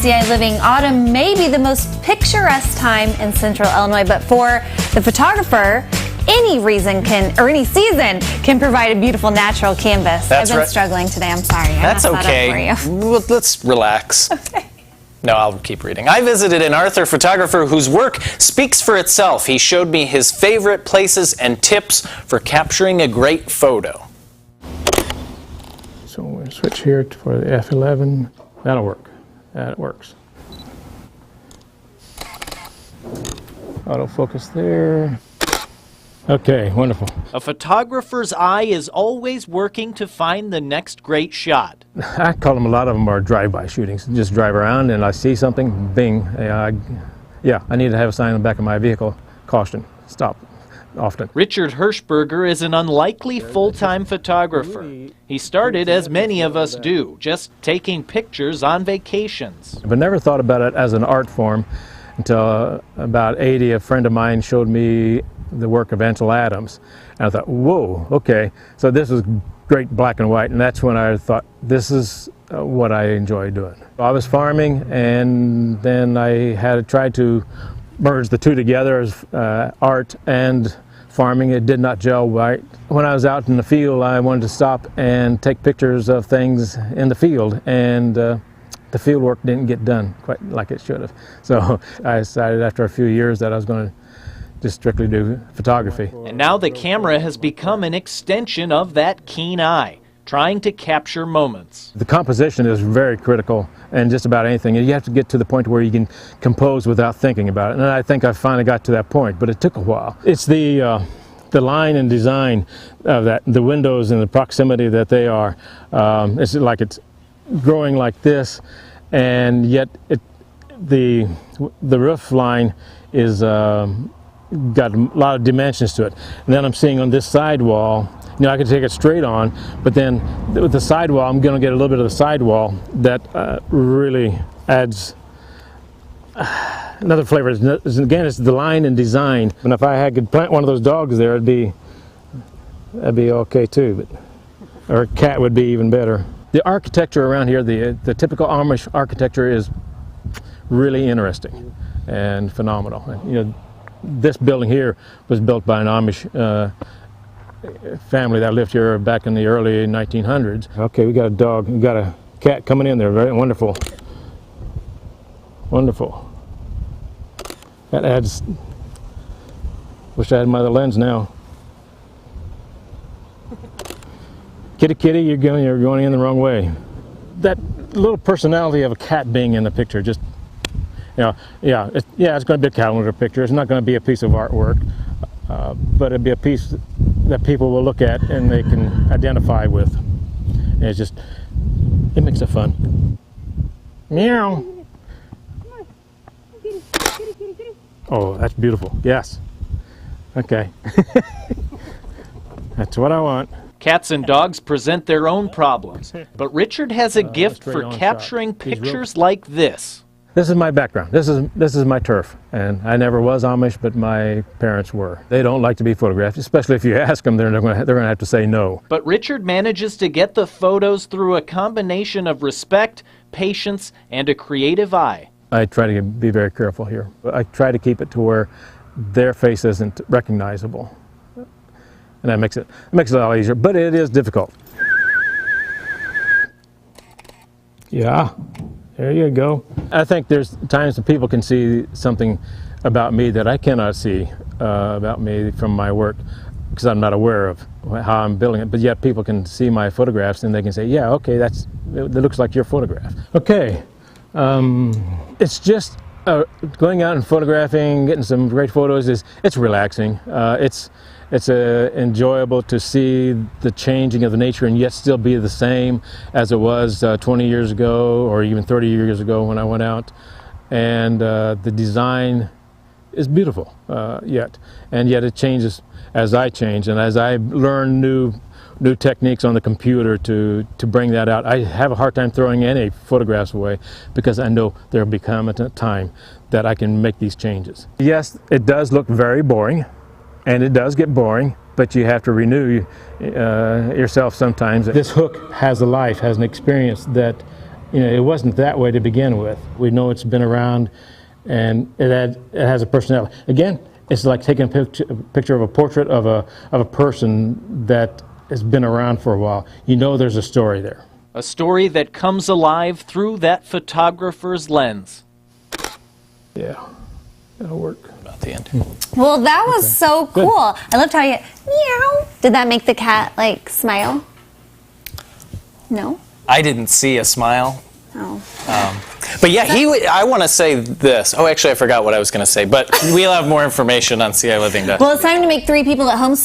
ciLiving, autumn may be the most picturesque time in central Illinois, but for the photographer, any season can provide a beautiful natural canvas. That's I've been right. struggling today. I'm sorry. That's okay. Well, let's relax. Okay. No, I'll keep reading. I visited an Arthur photographer whose work speaks for itself. He showed me his favorite places and tips for capturing a great photo. So we'll switch here for the F11. That'll work. That works. Autofocus there. Okay, wonderful. A photographer's eye is always working to find the next great shot. I call them, a lot of them are drive-by shootings. Just drive around and I see something, bing. Yeah, I need to have a sign on the back of my vehicle. Caution, stop, often. Richard Hirschberger is an unlikely full-time photographer. He started, as many of us do, just taking pictures on vacations. But never thought about it as an art form until about 80, a friend of mine showed me the work of Ansel Adams. And I thought, whoa, okay, so this is great black and white, and that's when I thought, this is what I enjoy doing. I was farming, and then I had tried to merge the two together as art and farming. It did not gel right. When I was out in the field, I wanted to stop and take pictures of things in the field, and the field work didn't get done quite like it should have. So I decided after a few years that I was going to just strictly do photography. And now the camera has become an extension of that keen eye, trying to capture moments. The composition is very critical in just about anything. You have to get to the point where you can compose without thinking about it. And I think I finally got to that point, but it took a while. It's the line and design of that, the windows and the proximity that they are. It's like it's growing like this, and yet the roof line is got a lot of dimensions to it. And then I'm seeing on this side wall, you know, I can take it straight on, but then with the sidewall, I'm going to get a little bit of the sidewall that really adds another flavor. Again, it's the line and design. And if I could plant one of those dogs there, that'd be okay too. Or a cat would be even better. The architecture around here, the typical Amish architecture, is really interesting and phenomenal. You know, this building here was built by an Amish family that lived here back in the early 1900s. Okay, we got a dog, we got a cat coming in there. Very wonderful. Wonderful. That adds, wish I had my other lens now. Kitty, kitty, you're going in the wrong way. That little personality of a cat being in the picture, just, you know, it's going to be a calendar picture. It's not going to be a piece of artwork, but it'll be a piece that people will look at and they can identify with. And it's just, it makes it fun. Meow. Oh, that's beautiful. Yes. Okay. That's what I want. Cats and dogs present their own problems, but Richard has a gift for capturing pictures like this. This is my background. This is my turf, and I never was Amish, but my parents were. They don't like to be photographed, especially if you ask them. They're going to have to say no. But Richard manages to get the photos through a combination of respect, patience, and a creative eye. I try to be very careful here. I try to keep it to where their face isn't recognizable, and that makes it a lot easier. But it is difficult. Yeah. There you go. I think there's times that people can see something about me that I cannot see about me from my work, because I'm not aware of how I'm building it. But yet people can see my photographs and they can say, yeah, okay, that looks like your photograph. Okay, it's just going out and photographing, getting some great photos, it's relaxing. It's enjoyable to see the changing of the nature and yet still be the same as it was 20 years ago or even 30 years ago when I went out. And the design is beautiful and yet it changes as I change and as I learn new techniques on the computer to bring that out. I have a hard time throwing any photographs away because I know there will become a time that I can make these changes. Yes, it does look very boring. And it does get boring, but you have to renew yourself sometimes. This hook has a life, has an experience that it wasn't that way to begin with. We know it's been around, and it has a personality. Again, it's like taking a picture of a portrait of a person that has been around for a while. You know there's a story there. A story that comes alive through that photographer's lens. Yeah, that'll work. About the end. Well, that was so cool. I loved how you meow. Did that make the cat like smile? No. I didn't see a smile. Oh. But yeah, I want to say this. Oh, actually, I forgot what I was going to say. But we'll have more information on ciLiving. Well, it's time to make 3 people at home